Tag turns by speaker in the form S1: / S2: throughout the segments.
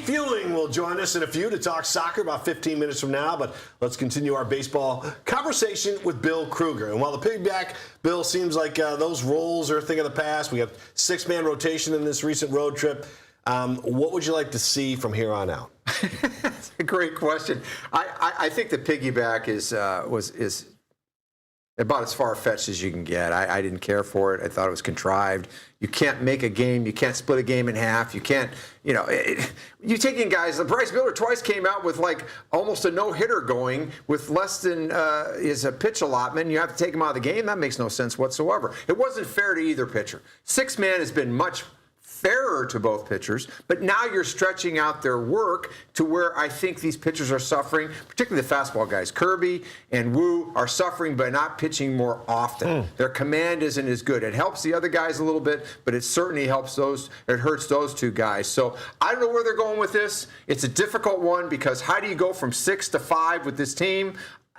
S1: Pete Fueling will join us in a few to talk soccer about 15 minutes from now, but let's continue our baseball conversation with Bill Krueger. And while the piggyback, Bill, seems like those roles are a thing of the past, we have six-man rotation in this recent road trip. What would you like to see from here on out?
S2: That's a great question. I think the piggyback is about as far-fetched as you can get. I didn't care for it. I thought it was contrived. You can't make a game. You can't split a game in half. You can't, you take in guys. Bryce Miller twice came out with like almost a no-hitter going with less than is a pitch allotment. You have to take him out of the game. That makes no sense whatsoever. It wasn't fair to either pitcher. Six-man has been much fairer to both pitchers, but now you're stretching out their work to where I think these pitchers are suffering, particularly the fastball guys. Kirby and Wu are suffering by not pitching more often. Their command isn't as good. It helps the other guys a little bit, but it certainly helps it hurts those two guys. So I don't know where they're going with this. It's a difficult one because how do you go from 6 to 5 with this team?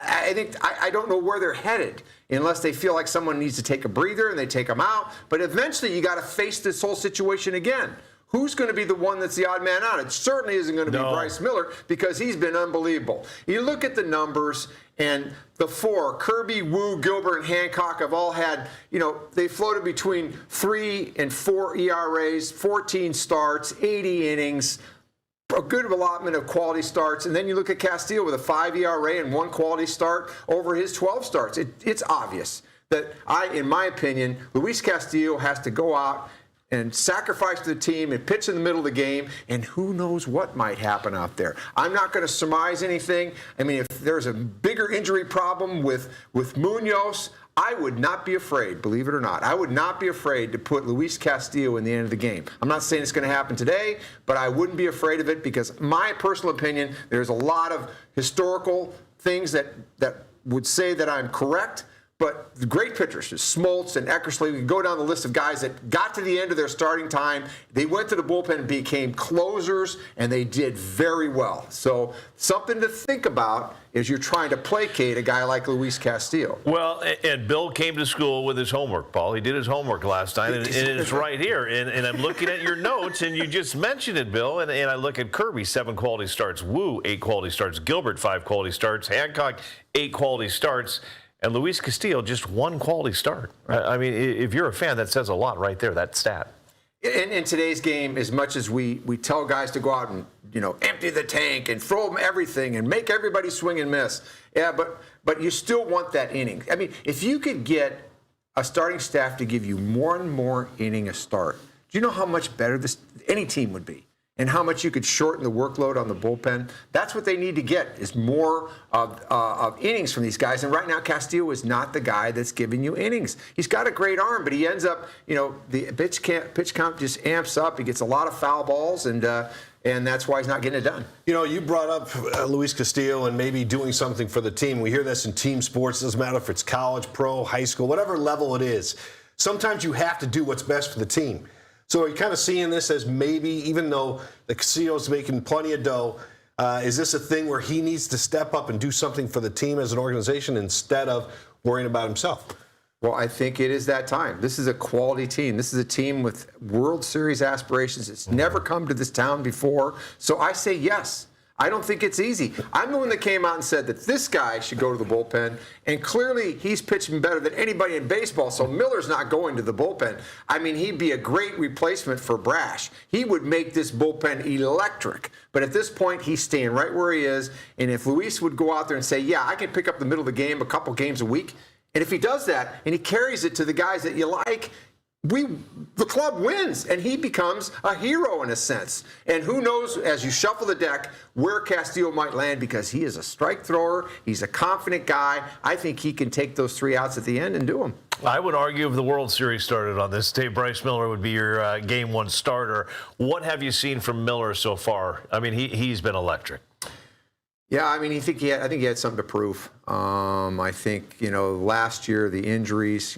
S2: I don't know where they're headed unless they feel like someone needs to take a breather and they take them out. But eventually you got to face this whole situation again. Who's going to be the one that's the odd man out? It certainly isn't going to be Bryce Miller because he's been unbelievable. You look at the numbers, and the four, Kirby, Wu, Gilbert, and Hancock, have all had, they floated between 3 and 4 ERAs, 14 starts, 80 innings, a good allotment of quality starts, and then you look at Castillo with a 5 ERA and 1 quality start over his 12 starts. It's obvious that in my opinion, Luis Castillo has to go out and sacrifice to the team and pitch in the middle of the game, and who knows what might happen out there. I'm not going to surmise anything. I mean, if there's a bigger injury problem with Munoz, I would not be afraid, believe it or not. I would not be afraid to put Luis Castillo in the end of the game. I'm not saying it's going to happen today, but I wouldn't be afraid of it because my personal opinion, there's a lot of historical things that would say that I'm correct. But the great pitchers, Smoltz and Eckersley, we can go down the list of guys that got to the end of their starting time. They went to the bullpen and became closers, and they did very well. So something to think about as you're trying to placate a guy like Luis Castillo.
S3: Well, and Bill came to school with his homework, Paul. He did his homework last night, and it's right here. And I'm looking at your notes, and you just mentioned it, Bill. And I look at Kirby, 7 quality starts. Wu, 8 quality starts. Gilbert, 5 quality starts. Hancock, 8 quality starts. And Luis Castillo, just 1 quality start. I mean, if you're a fan, that says a lot right there, that stat.
S2: In today's game, as much as we tell guys to go out and, empty the tank and throw them everything and make everybody swing and miss, yeah, but you still want that inning. I mean, if you could get a starting staff to give you more and more inning a start, do you know how much better any team would be? And how much you could shorten the workload on the bullpen. That's what they need to get, is more of innings from these guys. And right now, Castillo is not the guy that's giving you innings. He's got a great arm, but he ends up, the pitch count just amps up. He gets a lot of foul balls, and that's why he's not getting it done.
S1: You brought up Luis Castillo and maybe doing something for the team. We hear this in team sports. It doesn't matter if it's college, pro, high school, whatever level it is. Sometimes you have to do what's best for the team. So are you kind of seeing this as maybe, even though the Castillo's making plenty of dough, is this a thing where he needs to step up and do something for the team as an organization instead of worrying about himself?
S2: Well, I think it is that time. This is a quality team. This is a team with World Series aspirations. It's never come to this town before. So I say yes. I don't think it's easy. I'm the one that came out and said that this guy should go to the bullpen, and clearly he's pitching better than anybody in baseball, so Miller's not going to the bullpen. I mean, he'd be a great replacement for Brash. He would make this bullpen electric. But at this point, he's staying right where he is, and if Luis would go out there and say, yeah, I can pick up the middle of the game a couple games a week, and if he does that and he carries it to the guys that you like, the club wins, and he becomes a hero in a sense. And who knows, as you shuffle the deck, where Castillo might land, because he is a strike thrower. He's a confident guy. I think he can take those 3 outs at the end and do them.
S3: I would argue if the World Series started on this day, Bryce Miller would be your Game 1 starter. What have you seen from Miller so far? I mean, he's been electric.
S2: Yeah, I mean, I think he had something to prove. I think, last year the injuries,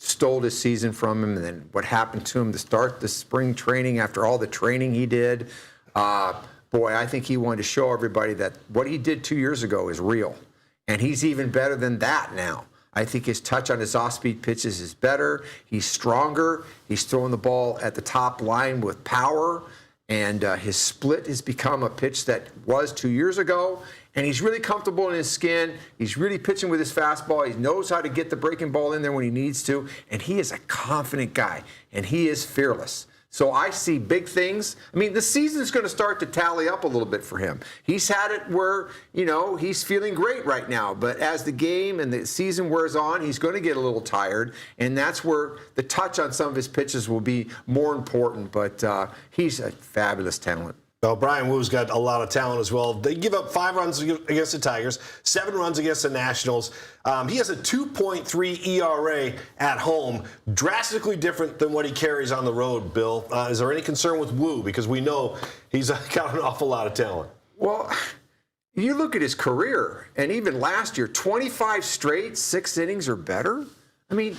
S2: stole his season from him, and then what happened to him to start the spring training after all the training he did. Boy, I think he wanted to show everybody that what he did 2 years ago is real, and he's even better than that now. I think his touch on his off-speed pitches is better. He's stronger. He's throwing the ball at the top line with power. And his split has become a pitch that was 2 years ago. And he's really comfortable in his skin. He's really pitching with his fastball. He knows how to get the breaking ball in there when he needs to. And he is a confident guy. And he is fearless. So I see big things. I mean, the season's going to start to tally up a little bit for him. He's had it where, he's feeling great right now. But as the game and the season wears on, he's going to get a little tired. And that's where the touch on some of his pitches will be more important. But he's a fabulous talent.
S1: Well, Brian Wu's got a lot of talent as well. They give up 5 runs against the Tigers, 7 runs against the Nationals. He has a 2.3 ERA at home, drastically different than what he carries on the road, Bill. Is there any concern with Wu? Because we know he's got an awful lot of talent.
S2: Well, you look at his career, and even last year, 25 straight, 6 innings or better. I mean,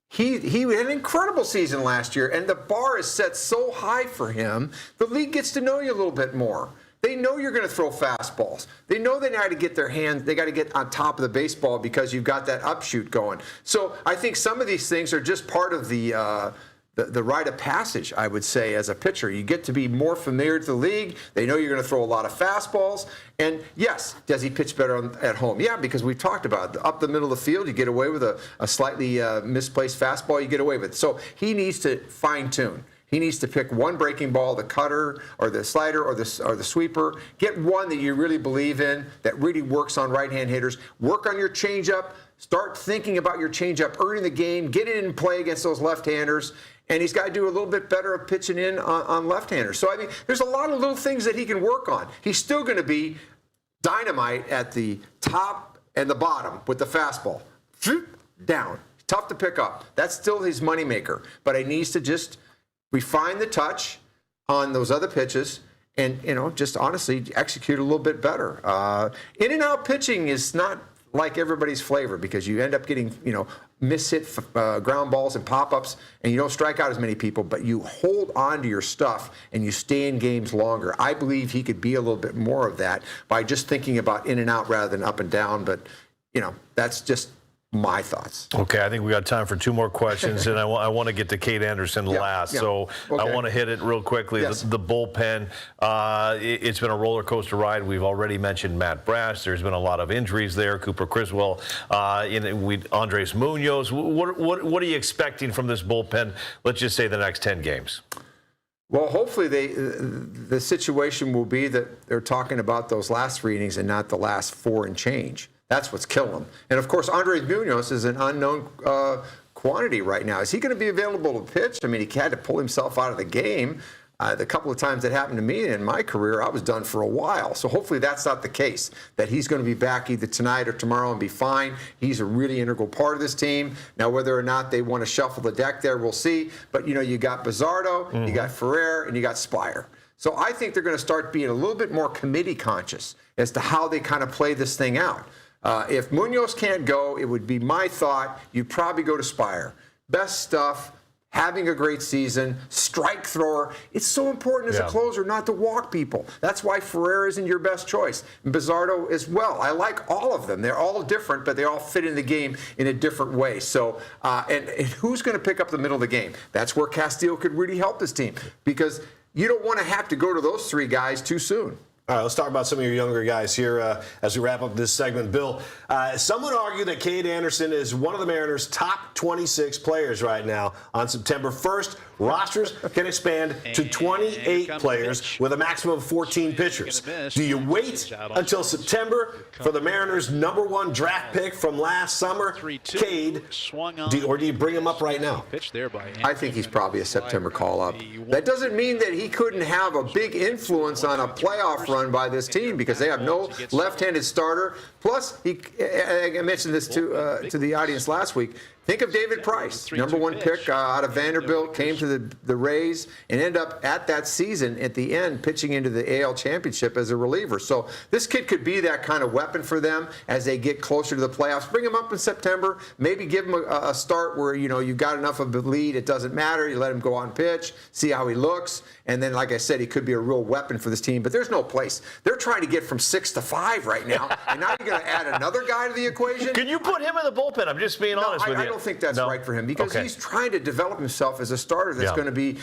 S2: He had an incredible season last year, and the bar is set so high for him, the league gets to know you a little bit more. They know you're going to throw fastballs. They know they got to get their hands, they got to get on top of the baseball because you've got that upshoot going. So I think some of these things are just part of the rite of passage, I would say, as a pitcher. You get to be more familiar to the league. They know you're going to throw a lot of fastballs. And yes, does he pitch better at home? Yeah, because we've talked about it. Up the middle of the field, you get away with a slightly misplaced fastball, you get away with it. So he needs to fine-tune. He needs to pick one breaking ball, the cutter or the slider or the sweeper. Get one that you really believe in, that really works on right-hand hitters. Work on your changeup. Start thinking about your changeup early in the game. Get it in play against those left-handers. And he's got to do a little bit better of pitching in on left-handers. So, I mean, there's a lot of little things that he can work on. He's still going to be dynamite at the top and the bottom with the fastball. Down. Tough to pick up. That's still his moneymaker. But he needs to just refine the touch on those other pitches and, just honestly execute a little bit better. In and out pitching is not like everybody's flavor because you end up getting, mishit ground balls and pop-ups, and you don't strike out as many people, but you hold on to your stuff and you stay in games longer. I believe he could be a little bit more of that by just thinking about in and out rather than up and down, but, that's just my thoughts.
S3: Okay, I think we got time for 2 more questions, and I want to get to Kate Anderson last. So okay. I want to hit it real quickly.
S2: Yes.
S3: The bullpen, it's been a roller coaster ride. We've already mentioned Matt Brash. There's been a lot of injuries there. Cooper Criswell, Andres Munoz. What are you expecting from this bullpen? Let's just say the next 10 games.
S2: Well, hopefully the situation will be that they're talking about those last 3 innings and not the last 4 and change. That's what's killing him. And, of course, Andres Munoz is an unknown quantity right now. Is he going to be available to pitch? I mean, he had to pull himself out of the game. The couple of times that happened to me in my career, I was done for a while. So hopefully that's not the case, that he's going to be back either tonight or tomorrow and be fine. He's a really integral part of this team. Now, whether or not they want to shuffle the deck there, we'll see. But, you got Bizzardo, you got Ferrer, and you got Spire. So I think they're going to start being a little bit more committee conscious as to how they kind of play this thing out. If Munoz can't go, it would be my thought, you'd probably go to Spire. Best stuff, having a great season, strike thrower. It's so important as a closer not to walk people. That's why Ferrer isn't your best choice. And Bizzardo as well. I like all of them. They're all different, but they all fit in the game in a different way. So, and who's going to pick up the middle of the game? That's where Castillo could really help this team because you don't want to have to go to those 3 guys too soon.
S1: All right, let's talk about some of your younger guys here as we wrap up this segment. Bill, some would argue that Kate Anderson is one of the Mariners' top 26 players right now. On September 1st, rosters can expand to 28 players with a maximum of 14 pitchers. Do you wait until September for the Mariners' #1 draft pick from last summer, Cade, or do you bring him up right now?
S2: I think he's probably a September call-up. That doesn't mean that he couldn't have a big influence on a playoff run by this team because they have no left-handed starter. Plus, I mentioned this to the audience last week. Think of David Price, #1 pick out of Vanderbilt, came to the Rays and ended up at that season at the end pitching into the AL Championship as a reliever. So this kid could be that kind of weapon for them as they get closer to the playoffs. Bring him up in September, maybe give him a start where you've got enough of a lead, it doesn't matter. You let him go on pitch, see how he looks, and then like I said, he could be a real weapon for this team. But there's no place. They're trying to get from 6 to 5 right now, and now you're going to add another guy to the equation.
S3: Can you put him in the bullpen? I'm just being honest with you.
S2: don't think that's right for him because he's trying to develop himself as a starter that's going to be,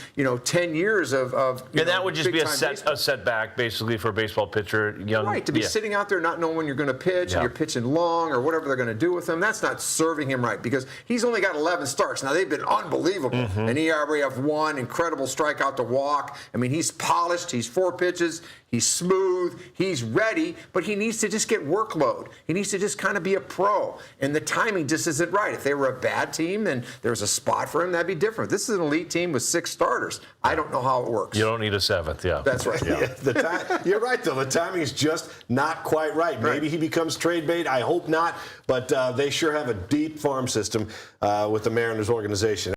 S2: 10 years of
S3: and that would just be a setback basically for a baseball pitcher.
S2: Right, to be sitting out there not knowing when you're going to pitch and you're pitching long or whatever they're going to do with him, that's not serving him right because he's only got 11 starts. Now, they've been unbelievable. An ERA of 1, incredible strikeout to walk. I mean, he's polished. He's 4 pitches. He's smooth. He's ready, but he needs to just get workload. He needs to just kind of be a pro. And the timing just isn't right. If they were a bad team, then there's a spot for him. That'd be different. This is an elite team with 6 starters. I don't know how it works.
S3: You don't need a 7th,
S2: That's right.
S1: You're right, though. The timing is just not quite right. Maybe he becomes trade bait. I hope not. But they sure have a deep farm system with the Mariners organization.